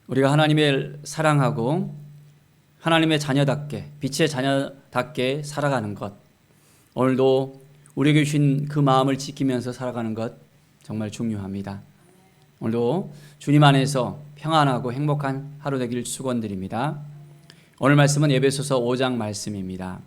우리가 하나님을 사랑하고 하나님의 자녀답게, 빛의 자녀답게 살아가는 것, 오늘도 우리에게 주신 그 마음을 지키면서 살아가는 것 정말 중요합니다. 오늘도 주님 안에서 평안하고 행복한 하루 되기를 축원드립니다. 오늘 말씀은 에베소서 5장 말씀입니다.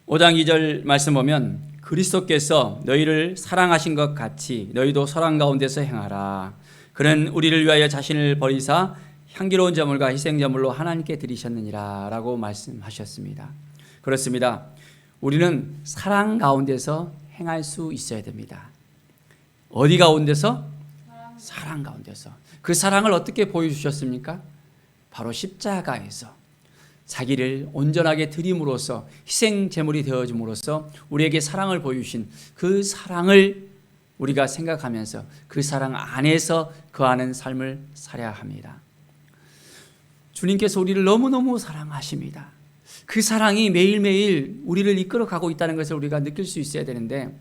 5장 2절 말씀 보면 그리스도께서 너희를 사랑하신 것 같이 너희도 사랑 가운데서 행하라. 그는 우리를 위하여 자신을 버리사 향기로운 제물과 희생제물로 하나님께 드리셨느니라 라고 말씀하셨습니다. 그렇습니다. 우리는 사랑 가운데서 행할 수 있어야 됩니다. 어디 가운데서? 사랑 가운데서. 그 사랑을 어떻게 보여주셨습니까? 바로 십자가에서 자기를 온전하게 드림으로써 희생제물이 되어줌으로써 우리에게 사랑을 보여주신 그 사랑을 우리가 생각하면서 그 사랑 안에서 거하는 삶을 살아야 합니다. 주님께서 우리를 너무너무 사랑하십니다. 그 사랑이 매일매일 우리를 이끌어가고 있다는 것을 우리가 느낄 수 있어야 되는데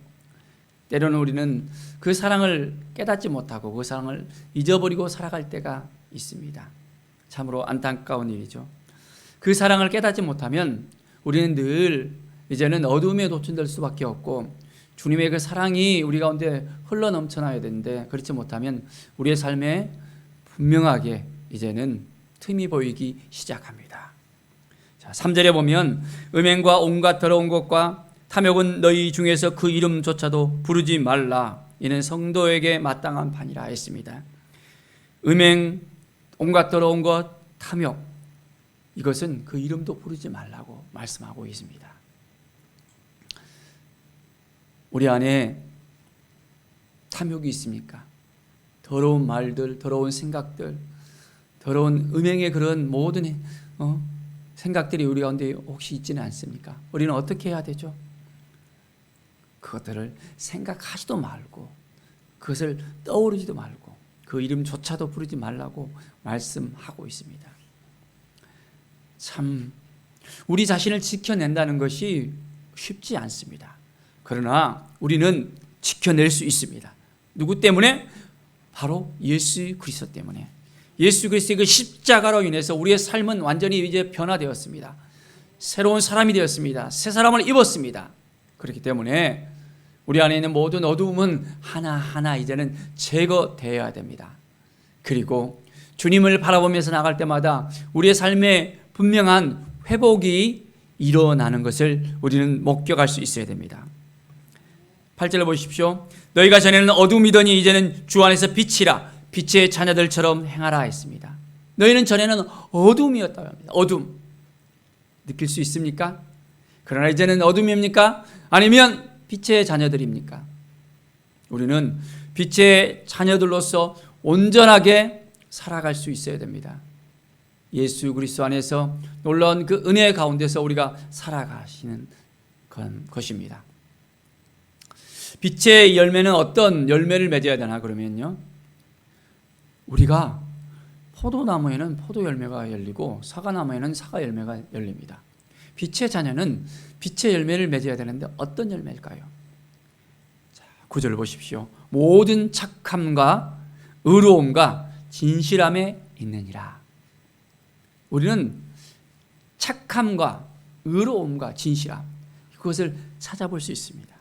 때로는 우리는 그 사랑을 깨닫지 못하고 그 사랑을 잊어버리고 살아갈 때가 있습니다. 참으로 안타까운 일이죠. 그 사랑을 깨닫지 못하면 우리는 늘 이제는 어둠에 노출될 수밖에 없고 주님의 그 사랑이 우리 가운데 흘러넘쳐나야 되는데 그렇지 못하면 우리의 삶에 분명하게 이제는 틈이 보이기 시작합니다. 자, 3절에 보면 음행과 온갖 더러운 것과 탐욕은 너희 중에서 그 이름조차도 부르지 말라. 이는 성도에게 마땅한 판이라 했습니다. 음행, 온갖 더러운 것, 탐욕, 이것은 그 이름도 부르지 말라고 말씀하고 있습니다. 우리 안에 탐욕이 있습니까? 더러운 말들, 더러운 생각들, 더러운 음행의 그런 모든 생각들이 우리 가운데 혹시 있지는 않습니까? 우리는 어떻게 해야 되죠? 그것들을 생각하지도 말고 그것을 떠오르지도 말고 그 이름조차도 부르지 말라고 말씀하고 있습니다. 참 우리 자신을 지켜낸다는 것이 쉽지 않습니다. 그러나 우리는 지켜낼 수 있습니다. 누구 때문에? 바로 예수 그리스도 때문에. 예수 그리스도의 그 십자가로 인해서 우리의 삶은 완전히 이제 변화되었습니다. 새로운 사람이 되었습니다. 새 사람을 입었습니다. 그렇기 때문에 우리 안에 있는 모든 어두움은 하나하나 이제는 제거되어야 됩니다. 그리고 주님을 바라보면서 나갈 때마다 우리의 삶에 분명한 회복이 일어나는 것을 우리는 목격할 수 있어야 됩니다. 8절을 보십시오. 너희가 전에는 어둠이더니 이제는 주 안에서 빛이라 빛의 자녀들처럼 행하라 했습니다. 너희는 전에는 어둠이었다고 합니다. 어둠. 느낄 수 있습니까? 그러나 이제는 어둠입니까? 아니면 빛의 자녀들입니까? 우리는 빛의 자녀들로서 온전하게 살아갈 수 있어야 됩니다. 예수 그리스도 안에서 놀라운 그 은혜 가운데서 우리가 살아가시는 것입니다. 빛의 열매는 어떤 열매를 맺어야 되나 그러면요, 우리가 포도나무에는 포도 열매가 열리고 사과나무에는 사과 열매가 열립니다. 빛의 자녀는 빛의 열매를 맺어야 되는데 어떤 열매일까요? 자, 9절을 보십시오. 모든 착함과 의로움과 진실함에 있느니라. 우리는 착함과 의로움과 진실함, 그것을 찾아볼 수 있습니다.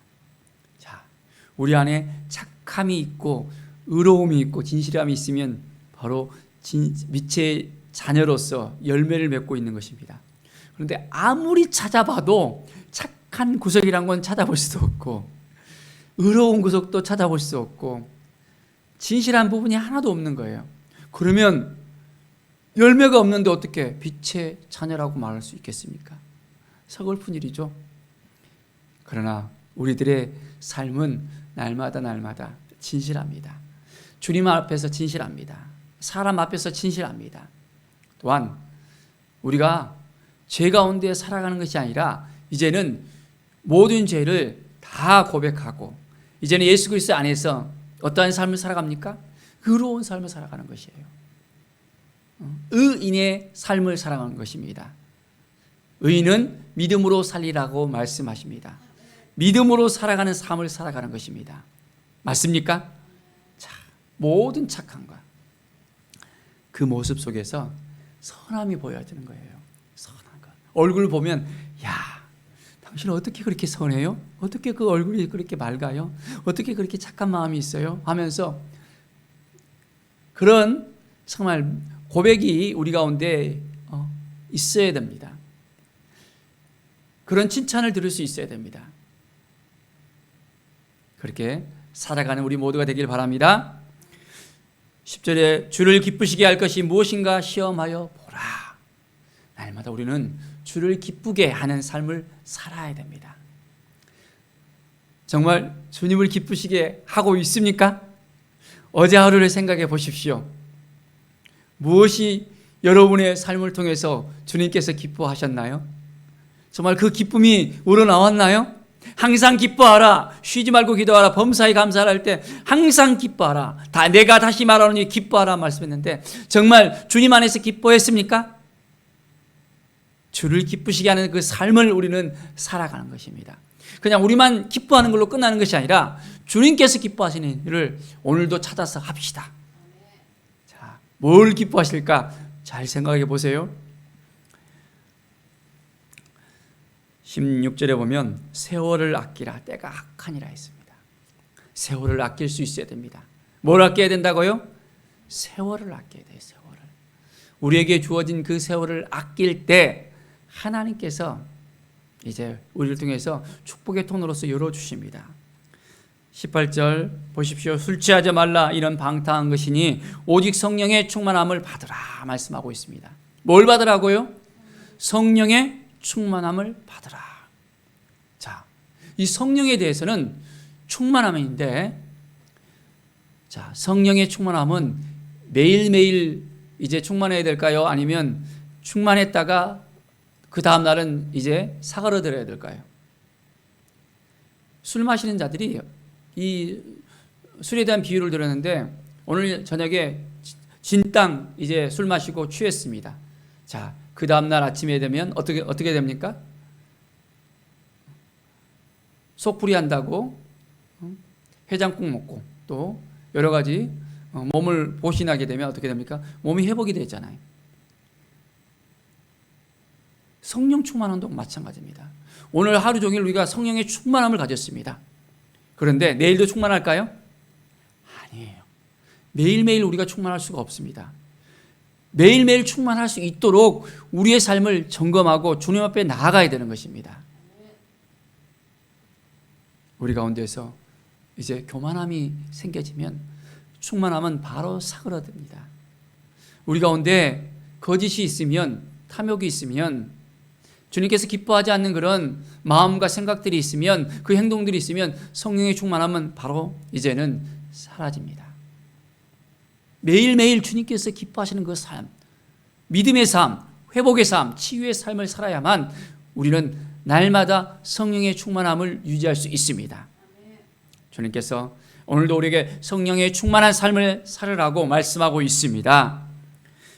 자, 우리 안에 착함이 있고 의로움이 있고 진실함이 있으면 바로 빛의 자녀로서 열매를 맺고 있는 것입니다. 그런데 아무리 찾아봐도 착한 구석이란 건 찾아볼 수도 없고 의로운 구석도 찾아볼 수 없고 진실한 부분이 하나도 없는 거예요. 그러면 열매가 없는데 어떻게 빛의 자녀라고 말할 수 있겠습니까? 서글픈 일이죠. 그러나 우리들의 삶은 날마다 진실합니다. 주님 앞에서 진실합니다. 사람 앞에서 진실합니다. 또한 우리가 죄 가운데 살아가는 것이 아니라 이제는 모든 죄를 다 고백하고 이제는 예수 그리스도 안에서 어떠한 삶을 살아갑니까? 의로운 삶을 살아가는 것이에요. 의인의 삶을 살아가는 것입니다. 의인은 믿음으로 살리라고 말씀하십니다. 믿음으로 살아가는 삶을 살아가는 것입니다. 맞습니까? 자, 모든 착함과 그 모습 속에서 선함이 보여야 되는 거예요. 선한 것. 얼굴 보면 야, 당신은 어떻게 그렇게 선해요? 어떻게 그 얼굴이 그렇게 맑아요? 어떻게 그렇게 착한 마음이 있어요? 하면서 그런 정말 고백이 우리 가운데 있어야 됩니다. 그런 칭찬을 들을 수 있어야 됩니다. 그렇게 살아가는 우리 모두가 되길 바랍니다. 10절에 주를 기쁘시게 할 것이 무엇인가 시험하여 보라. 날마다 우리는 주를 기쁘게 하는 삶을 살아야 됩니다. 정말 주님을 기쁘시게 하고 있습니까? 어제 하루를 생각해 보십시오. 무엇이 여러분의 삶을 통해서 주님께서 기뻐하셨나요? 정말 그 기쁨이 우러나왔나요? 항상 기뻐하라. 쉬지 말고 기도하라. 범사에 감사하라 할 때 항상 기뻐하라. 내가 다시 말하노니 기뻐하라 말씀했는데 정말 주님 안에서 기뻐했습니까? 주를 기쁘시게 하는 그 삶을 우리는 살아가는 것입니다. 그냥 우리만 기뻐하는 걸로 끝나는 것이 아니라 주님께서 기뻐하시는 일을 오늘도 찾아서 합시다. 자, 뭘 기뻐하실까? 잘 생각해 보세요. 16절에 보면 세월을 아끼라 때가 악하니라 했습니다. 세월을 아낄 수 있어야 됩니다. 뭘 아껴야 된다고요? 세월을 아껴야 돼요. 세월을. 우리에게 주어진 그 세월을 아낄 때 하나님께서 이제 우리를 통해서 축복의 통로로서 열어주십니다. 18절 보십시오. 술 취하지 말라 이런 방탕한 것이니 오직 성령의 충만함을 받으라 말씀하고 있습니다. 뭘 받으라고요? 성령의 충만함을 받으라. 자, 이 성령에 대해서는 충만함인데, 자, 성령의 충만함은 매일매일 이제 충만해야 될까요? 아니면 충만했다가 그 다음 날은 이제 사그러들어야 될까요? 술 마시는 자들이 이 술에 대한 비유를 들었는데 오늘 저녁에 진땅 이제 술 마시고 취했습니다. 자, 그 다음날 아침에 되면 어떻게 됩니까? 속풀이 한다고 해장국 먹고 또 여러 가지 몸을 보신하게 되면 어떻게 됩니까? 몸이 회복이 되잖아요. 성령 충만함도 마찬가지입니다. 오늘 하루 종일 우리가 성령의 충만함을 가졌습니다. 그런데 내일도 충만할까요? 아니에요. 매일매일 우리가 충만할 수가 없습니다. 매일매일 충만할 수 있도록 우리의 삶을 점검하고 주님 앞에 나아가야 되는 것입니다. 우리 가운데서 이제 교만함이 생겨지면 충만함은 바로 사그라듭니다. 우리 가운데 거짓이 있으면, 탐욕이 있으면, 주님께서 기뻐하지 않는 그런 마음과 생각들이 있으면, 그 행동들이 있으면 성령의 충만함은 바로 이제는 사라집니다. 매일매일 주님께서 기뻐하시는 그 삶, 믿음의 삶, 회복의 삶, 치유의 삶을 살아야만 우리는 날마다 성령의 충만함을 유지할 수 있습니다. 주님께서 오늘도 우리에게 성령의 충만한 삶을 살으라고 말씀하고 있습니다.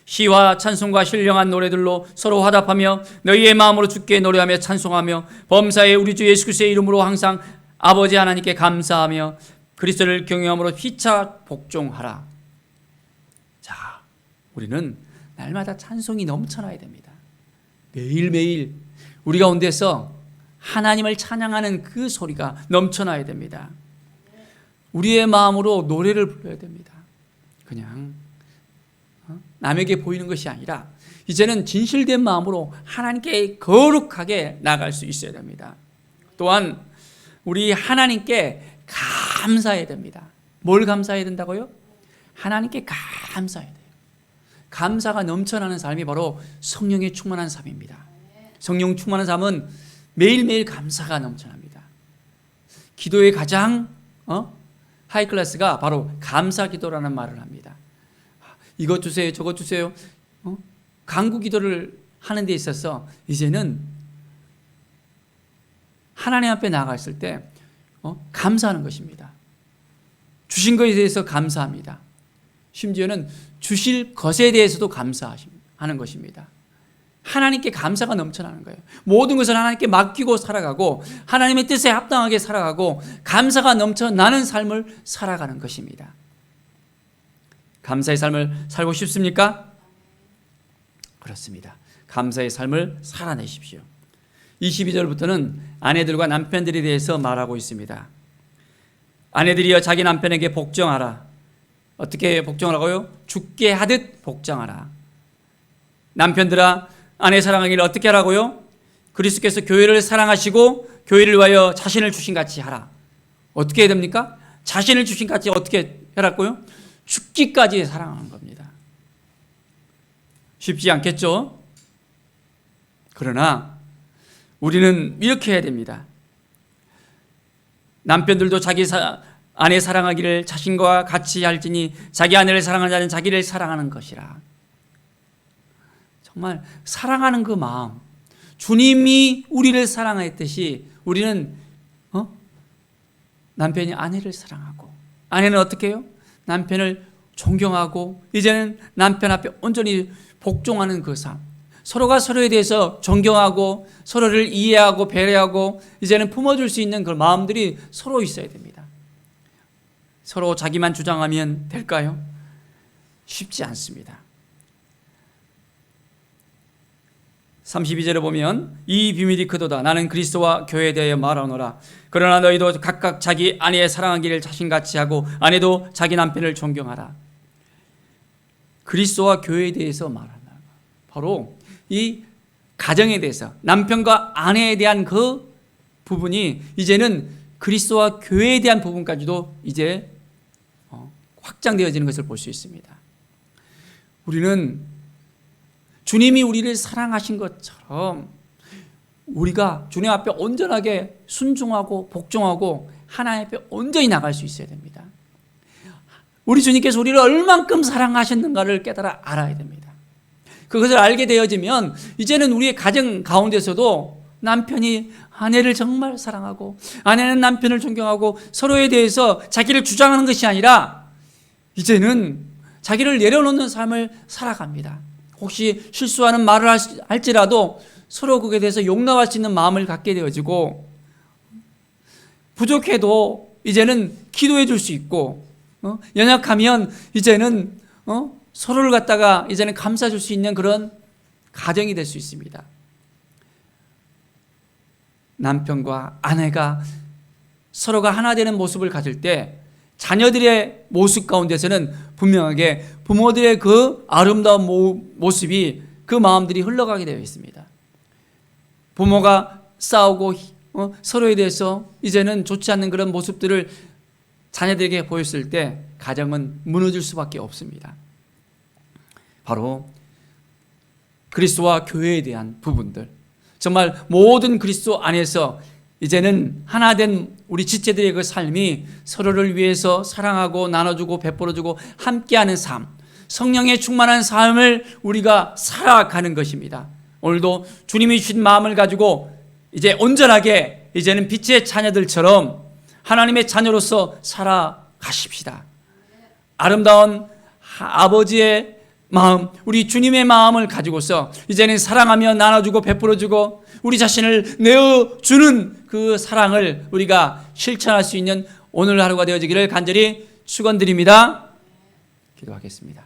시와 찬송과 신령한 노래들로 서로 화답하며 너희의 마음으로 주께 노래하며 찬송하며 범사에 우리 주 예수 그리스도의 이름으로 항상 아버지 하나님께 감사하며 그리스도를 경외함으로 피차 복종하라. 자, 우리는 날마다 찬송이 넘쳐나야 됩니다. 매일매일 우리 가운데서 하나님을 찬양하는 그 소리가 넘쳐나야 됩니다. 우리의 마음으로 노래를 불러야 됩니다. 그냥 남에게 보이는 것이 아니라 이제는 진실된 마음으로 하나님께 거룩하게 나갈 수 있어야 됩니다. 또한 우리 하나님께 감사해야 됩니다. 뭘 감사해야 된다고요? 하나님께 감사해야 돼요. 감사가 넘쳐나는 삶이 바로 성령의 충만한 삶입니다. 성령 충만한 삶은 매일매일 감사가 넘쳐납니다. 기도의 가장 하이클래스가 바로 감사 기도라는 말을 합니다. 이것 주세요, 저것 주세요. 간구 기도를 하는 데 있어서 이제는 하나님 앞에 나아갔을 때 감사하는 것입니다. 주신 것에 대해서 감사합니다. 심지어는 주실 것에 대해서도 감사하는 것입니다. 하나님께 감사가 넘쳐나는 거예요. 모든 것을 하나님께 맡기고 살아가고 하나님의 뜻에 합당하게 살아가고 감사가 넘쳐나는 삶을 살아가는 것입니다. 감사의 삶을 살고 싶습니까? 그렇습니다. 감사의 삶을 살아내십시오. 22절부터는 아내들과 남편들에 대해서 말하고 있습니다. 아내들이여 자기 남편에게 복종하라. 어떻게 복종하라고요? 죽게 하듯 복종하라. 남편들아 아내 사랑하기를 어떻게 하라고요? 그리스도께서 교회를 사랑하시고 교회를 위하여 자신을 주신 같이 하라. 어떻게 해야 됩니까? 자신을 주신 같이 어떻게 하라고요? 죽기까지 사랑하는 겁니다. 쉽지 않겠죠? 그러나 우리는 이렇게 해야 됩니다. 남편들도 자기 아내 사랑하기를 자신과 같이 할지니 자기 아내를 사랑하는 자는 자기를 사랑하는 것이라. 정말 사랑하는 그 마음, 주님이 우리를 사랑했듯이 우리는 남편이 아내를 사랑하고, 아내는 어떻게 해요? 남편을 존경하고 이제는 남편 앞에 온전히 복종하는 그 삶, 서로가 서로에 대해서 존경하고 서로를 이해하고 배려하고 이제는 품어줄 수 있는 그 마음들이 서로 있어야 됩니다. 서로 자기만 주장하면 될까요? 쉽지 않습니다. 32절에 보면 이 비밀이 크도다. 나는 그리스도와 교회에 대하여 말하노라. 그러나 너희도 각각 자기 아내의 사랑하기를 자신같이 하고 아내도 자기 남편을 존경하라. 그리스도와 교회에 대해서 말한다. 바로 이 가정에 대해서 남편과 아내에 대한 그 부분이 이제는 그리스도와 교회에 대한 부분까지도 이제 확장되어지는 것을 볼 수 있습니다. 우리는 주님이 우리를 사랑하신 것처럼 우리가 주님 앞에 온전하게 순종하고 복종하고 하나님 앞에 온전히 나갈 수 있어야 됩니다. 우리 주님께서 우리를 얼만큼 사랑하셨는가를 깨달아 알아야 됩니다. 그것을 알게 되어지면 이제는 우리의 가정 가운데서도 남편이 아내를 정말 사랑하고 아내는 남편을 존경하고 서로에 대해서 자기를 주장하는 것이 아니라 이제는 자기를 내려놓는 삶을 살아갑니다. 혹시 실수하는 말을 할지라도 서로 그에 대해서 용납할 수 있는 마음을 갖게 되어지고 부족해도 이제는 기도해 줄 수 있고 연약하면 이제는 서로를 갖다가 이제는 감싸 줄 수 있는 그런 가정이 될 수 있습니다. 남편과 아내가 서로가 하나 되는 모습을 가질 때 자녀들의 모습 가운데서는 분명하게 부모들의 그 아름다운 모습이 그 마음들이 흘러가게 되어 있습니다. 부모가 싸우고 서로에 대해서 이제는 좋지 않는 그런 모습들을 자녀들에게 보였을 때 가정은 무너질 수밖에 없습니다. 바로 그리스도와 교회에 대한 부분들, 정말 모든 그리스도 안에서 이제는 하나 된 우리 지체들의 그 삶이 서로를 위해서 사랑하고 나눠주고 베풀어주고 함께하는 삶, 성령의 충만한 삶을 우리가 살아가는 것입니다. 오늘도 주님이 주신 마음을 가지고 이제 온전하게 이제는 빛의 자녀들처럼 하나님의 자녀로서 살아가십시다. 아름다운 아버지의 마음, 우리 주님의 마음을 가지고서 이제는 사랑하며 나눠주고 베풀어주고 우리 자신을 내어주는 그 사랑을 우리가 실천할 수 있는 오늘 하루가 되어지기를 간절히 축원드립니다. 기도하겠습니다.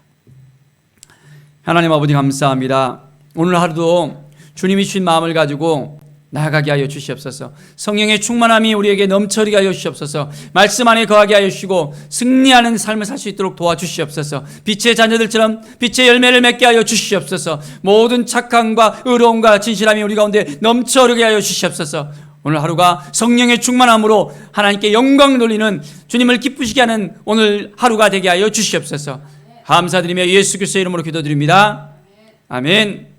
하나님 아버지 감사합니다. 오늘 하루도 주님이 주신 마음을 가지고 나아가게 하여 주시옵소서. 성령의 충만함이 우리에게 넘쳐리게 하여 주시옵소서. 말씀 안에 거하게 하여 주시고 승리하는 삶을 살 수 있도록 도와주시옵소서. 빛의 자녀들처럼 빛의 열매를 맺게 하여 주시옵소서. 모든 착함과 의로움과 진실함이 우리 가운데 넘쳐르게 하여 주시옵소서. 오늘 하루가 성령의 충만함으로 하나님께 영광 돌리는 주님을 기쁘시게 하는 오늘 하루가 되게 하여 주시옵소서. 감사드리며 예수 그리스도의 이름으로 기도드립니다. 아멘.